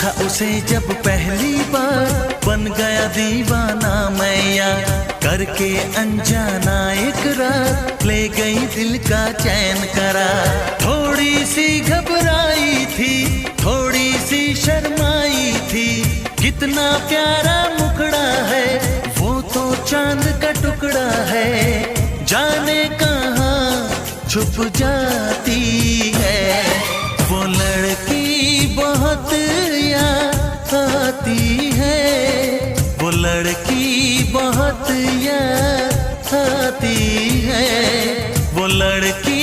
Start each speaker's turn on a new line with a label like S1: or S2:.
S1: देखा उसे जब पहली बार, बन गया दीवाना मैया, करके अनजाना इकरार, ले गई दिल का चैन करार। थोड़ी सी घबराई थी, थोड़ी सी शर्माई थी, कितना प्यारा मुखड़ा है, वो तो चांद का टुकड़ा है, जाने कहाँ छुप जाती है। वो लड़की बहुत याद आती है, वो लड़की बहुत याद आती है, वो लड़की